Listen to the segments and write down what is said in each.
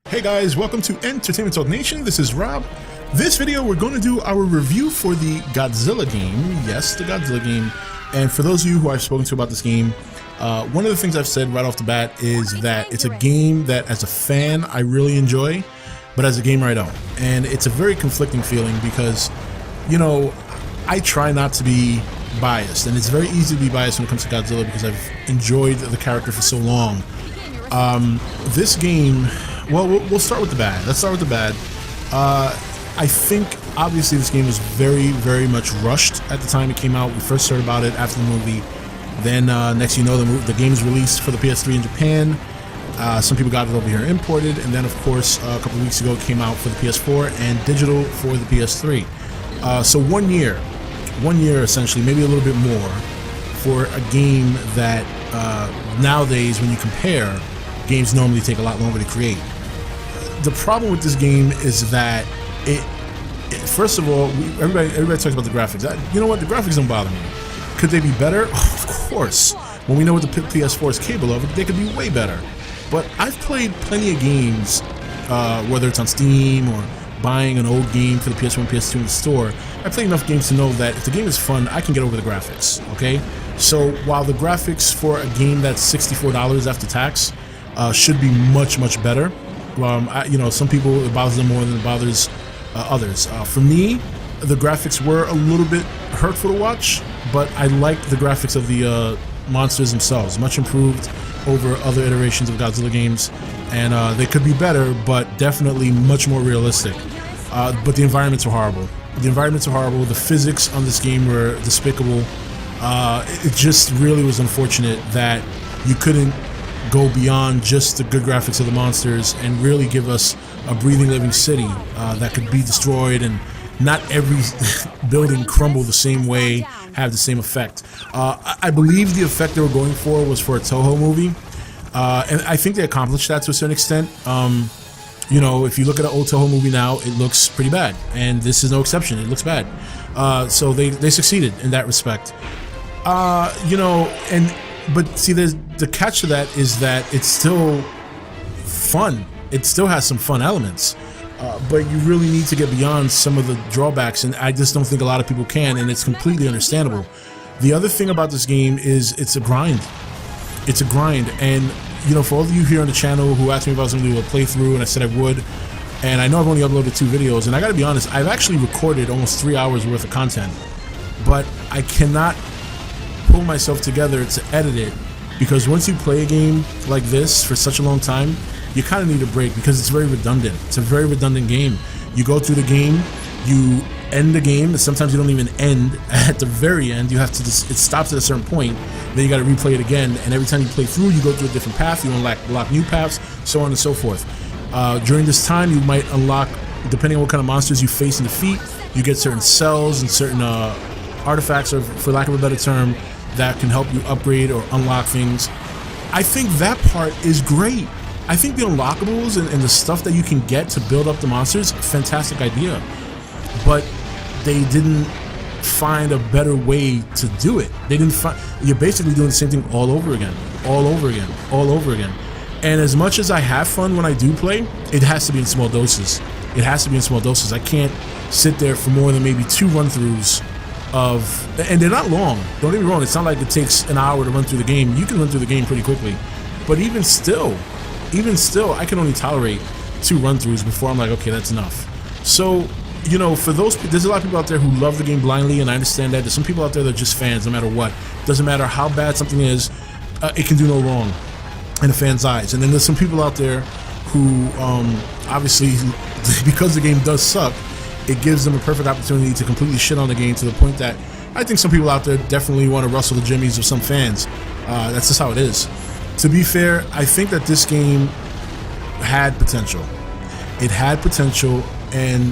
Hey guys, welcome to Entertainment Talk Nation. This is Rob. This video, we're going to do our review for the Godzilla game. Yes, the Godzilla game. And for those of you who I've spoken to about this game, one of the things I've said right off the bat is that it's a game that as a fan, I really enjoy, but as a gamer, I don't. And it's a very conflicting feeling because, you know, I try not to be biased, and it's very easy to be biased when it comes to Godzilla because I've enjoyed the character for so long. This game, well, we'll start with the bad. Let's start with the bad. I think, obviously, this game was very, very much rushed at the time it came out. We first heard about it after the movie. Then, next you know, the game was released for the PS3 in Japan. Some people got it over here imported. And then, of course, a couple of weeks ago, it came out for the PS4 and digital for the PS3. So 1 year essentially, maybe a little bit more, for a game that nowadays, when you compare, games normally take a lot longer to create. The problem with this game is that first of all, everybody talks about the graphics. You know what? The graphics don't bother me. Could they be better? Of course. When we know what the PS4 is capable of, they could be way better. But I've played plenty of games, whether it's on Steam or buying an old game for the PS1, PS2 in the store. I played enough games to know that if the game is fun, I can get over the graphics. Okay, so while the graphics for a game that's $64 after tax should be much better, you know, some people it bothers them more than it bothers others. For me, the graphics were a little bit hurtful to watch, but I liked the graphics of the monsters themselves, much improved over other iterations of Godzilla games, and they could be better, but definitely much more realistic. But the environments were horrible. The physics on this game were despicable. It just really was unfortunate that you couldn't go beyond just the good graphics of the monsters and really give us a breathing, living city that could be destroyed, and not every building crumble the same way, have the same effect. I believe the effect they were going for was for a Toho movie, and I think they accomplished that to a certain extent. You know, if you look at an old Toho movie now, it looks pretty bad, and this is no exception. It looks bad. So they succeeded in that respect. You know, but see, the catch to that is that it's still fun. It still has some fun elements, but you really need to get beyond some of the drawbacks, and I just don't think a lot of people can, and it's completely understandable. The other thing about this game is it's a grind. It's a grind, and you know, for all of you here on the channel who asked me if I was going to do a playthrough, and I said I would, and I know I've only uploaded 2 videos, and I gotta be honest, I've actually recorded almost 3 hours worth of content, but I cannot pull myself together to edit it, because once you play a game like this for such a long time, you kind of need a break because it's very redundant. It's a very redundant game. You go through the game, you end the game, and sometimes you don't even end at the very end. You have to just, it stops at a certain point, then you got to replay it again, and every time you play through, you go through a different path, you unlock new paths, so on and so forth. During this time, you might unlock, depending on what kind of monsters you face and defeat, you get certain cells and certain artifacts, or for lack of a better term, that can help you upgrade or unlock things. I think that part is great. I think the unlockables and the stuff that you can get to build up the monsters, fantastic idea. But they didn't find a better way to do it. They didn't find, you're basically doing the same thing all over again. And as much as I have fun when I do play, it has to be in small doses. I can't sit there for more than maybe 2 run-throughs of, and they're not long, don't get me wrong, it's not like it takes an hour to run through the game. You can run through the game pretty quickly, but even still, I can only tolerate 2 run-throughs before I'm like, okay, that's enough. So, you know, for those, there's a lot of people out there who love the game blindly, and I understand that. There's some people out there that are just fans, no matter what. Doesn't matter how bad something is, it can do no wrong in a fan's eyes. And then there's some people out there who, obviously, because the game does suck, it gives them a perfect opportunity to completely shit on the game, to the point that I think some people out there definitely want to rustle the jimmies of some fans. That's just how it is. To be fair, I think that this game had potential. It had potential, and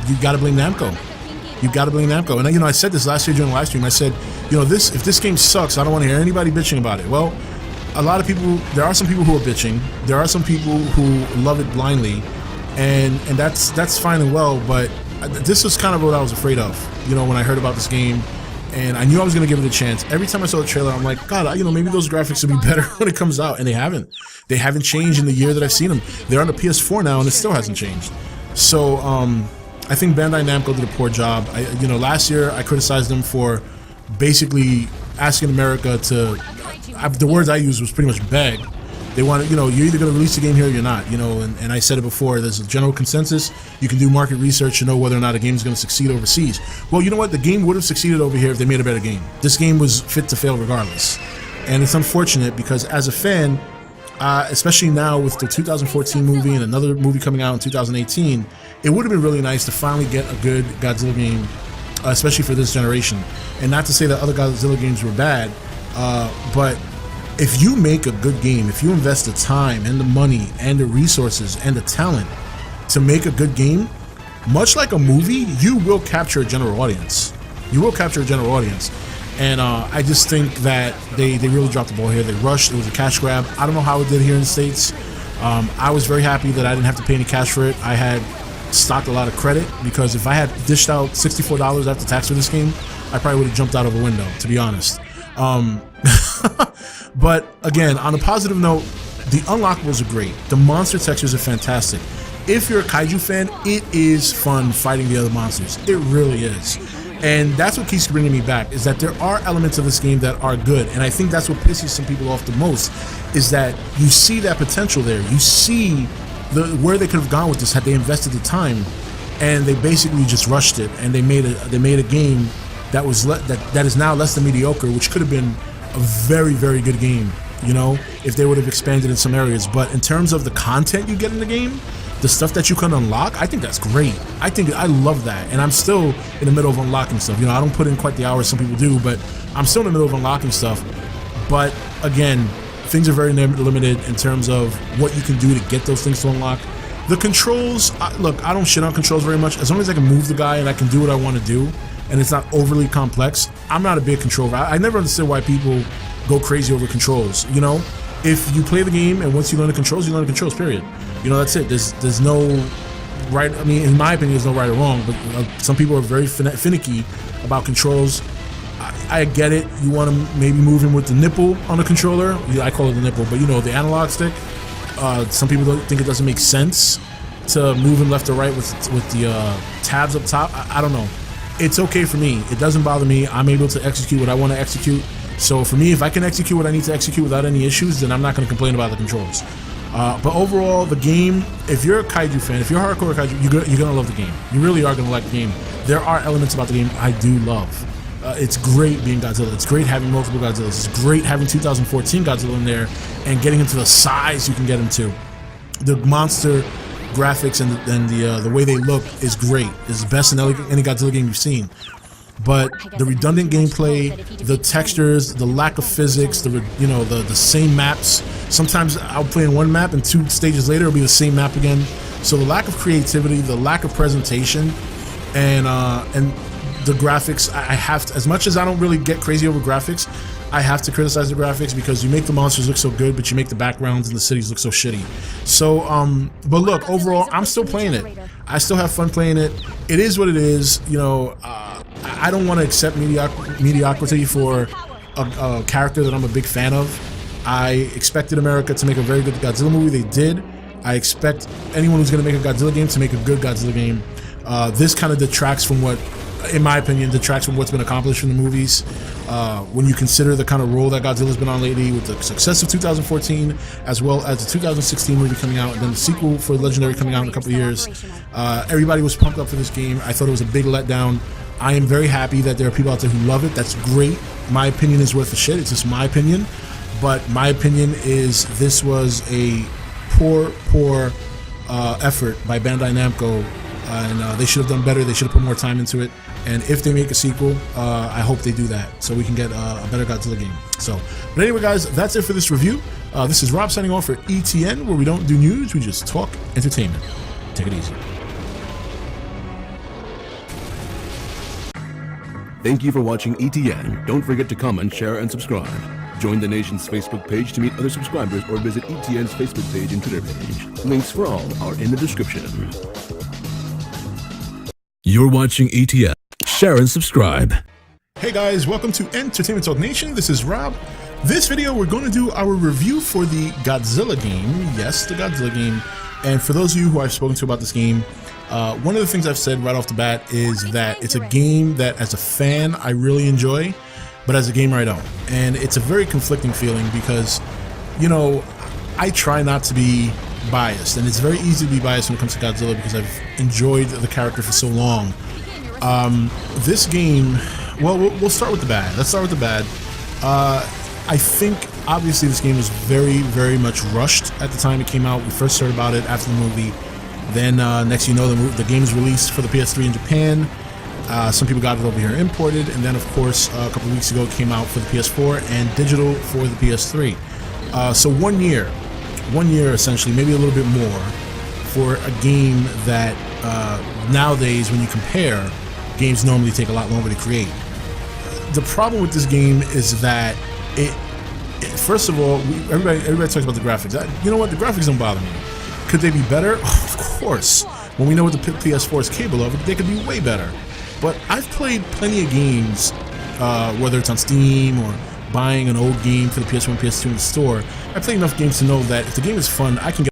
you got to blame Namco. And you know, I said this last year during the live stream. I said, you know, if this game sucks, I don't want to hear anybody bitching about it. Well, a lot of people, there are some people who are bitching. There are some people who love it blindly, and that's fine and well. But this was kind of what I was afraid of, you know, when I heard about this game. and I knew I was going to give it a chance. Every time I saw the trailer, I'm like, God, you know, maybe those graphics will be better when it comes out, and they haven't. They haven't changed in the year that I've seen them. They're on the PS4 now, and it still hasn't changed. So I think Bandai Namco did a poor job. You know, last year I criticized them for basically asking America to, the words I used was pretty much beg. They wanted, you know, you're either going to release the game here or you're not, you know, and I said it before, there's a general consensus. You can do market research to know whether or not a game is going to succeed overseas. Well, you know what? The game would have succeeded over here if they made a better game. This game was fit to fail regardless. And it's unfortunate because as a fan, especially now with the 2014 movie and another movie coming out in 2018, it would have been really nice to finally get a good Godzilla game, especially for this generation. And not to say that other Godzilla games were bad, but if you make a good game, if you invest the time and the money and the resources and the talent to make a good game, much like a movie, you will capture a general audience. You will capture a general audience. And I just think that they really dropped the ball here. They rushed. It was a cash grab. I don't know how it did here in the States. I was very happy that I didn't have to pay any cash for it. I had stocked a lot of credit, because if I had dished out $64 after tax for this game, I probably would have jumped out of a window, to be honest. But again, on a positive note, the unlockables are great. The monster textures are fantastic. If you're a kaiju fan, it is fun fighting the other monsters. It really is. And that's what keeps bringing me back, is that there are elements of this game that are good. And I think that's what pisses some people off the most, is that you see that potential there. You see where they could have gone with this had they invested the time, and they basically just rushed it, and they made a game that was that is now less than mediocre, which could have been a very, very good game, you know, if they would have expanded in some areas. But in terms of the content you get in the game, the stuff that you can unlock, I think that's great. I love that, and I'm still in the middle of unlocking stuff. You know, I don't put in quite the hours some people do, but I'm still in the middle of unlocking stuff. But again, things are very limited in terms of what you can do to get those things to unlock. The controls, look, I don't shit on controls very much. As long as I can move the guy and I can do what I want to do, and it's not overly complex, I'm not a big controller. I never understood why people go crazy over controls. You know, if you play the game and once you learn the controls, you learn the controls, period. You know, that's it. There's no right, I mean, in my opinion, there's no right or wrong, but some people are very finicky about controls. I get it. You want to maybe move him with the nipple on the controller. I call it the nipple, but you know, the analog stick. Some people don't think it doesn't make sense to move him left or right with the tabs up top. I don't know. It's okay for me. It doesn't bother me. I'm able to execute what I want to execute. So for me, if I can execute what I need to execute without any issues, then I'm not going to complain about the controls. But overall, the game, if you're a kaiju fan, if you're a hardcore kaiju, you're going to love the game. You really are going to like the game. There are elements about the game I do love. It's great being Godzilla. It's great having multiple Godzillas. It's great having 2014 Godzilla in there and getting into the size you can get into. The monster graphics and the way they look is great. It's the best in any Godzilla game you've seen. But the redundant gameplay, the textures, the lack of physics, the same maps. Sometimes I'll play in one map and 2 stages later it'll be the same map again. So the lack of creativity, the lack of presentation, and the graphics, I have to, as much as I don't really get crazy over graphics, I have to criticize the graphics because you make the monsters look so good, but you make the backgrounds and the cities look so shitty. So, but look, overall, I'm still playing it. I still have fun playing it. It is what it is. You know, I don't want to accept mediocrity for a character that I'm a big fan of. I expected America to make a very good Godzilla movie. They did. I expect anyone who's going to make a Godzilla game to make a good Godzilla game. This kind of detracts from what, in my opinion, detracts from what's been accomplished in the movies. When you consider the kind of role that Godzilla's been on lately, with the success of 2014, as well as the 2016 movie coming out, and then the sequel for Legendary coming out in a couple of years. Everybody was pumped up for this game. I thought it was a big letdown. I am very happy that there are people out there who love it. That's great. My opinion is worth a shit. It's just my opinion. But my opinion is this was a poor effort by Bandai Namco, and they should have done better. They should have put more time into it. And if they make a sequel, I hope they do that so we can get a better Godzilla game. So, but anyway, guys, that's it for this review. This is Rob signing off for ETN, where we don't do news, we just talk entertainment. Take it easy. Thank you for watching ETN. Don't forget to comment, share, and subscribe. Join the nation's Facebook page to meet other subscribers or visit ETN's Facebook page and Twitter page. Links for all are in the description. You're watching ETN. Share and subscribe. Hey guys, welcome to Entertainment Talk Nation. This is Rob. This video, we're going to do our review for the Godzilla game. Yes, the Godzilla game. And for those of you who I've spoken to about this game, one of the things I've said right off the bat is that it's a game that as a fan, I really enjoy, but as a gamer, I don't. And it's a very conflicting feeling because, you know, I try not to be biased, and it's very easy to be biased when it comes to Godzilla because I've enjoyed the character for so long. This game, well, we'll start with the bad. Let's start with the bad. I think, obviously, this game was very, very much rushed at the time it came out. We first heard about it after the movie. Then, next you know, the game was released for the PS3 in Japan. Some people got it over here imported. And then, of course, a couple of weeks ago, it came out for the PS4 and digital for the PS3. So 1 year essentially, maybe a little bit more, for a game that nowadays, when you compare, games normally take a lot longer to create. The problem with this game is that first of all, everybody talks about the graphics. You know what? The graphics don't bother me. Could they be better? Of course. When we know what the PS4 is capable of, they could be way better. But I've played plenty of games, whether it's on Steam or buying an old game for the PS1, PS2 in the store. I play enough games to know that if the game is fun, I can get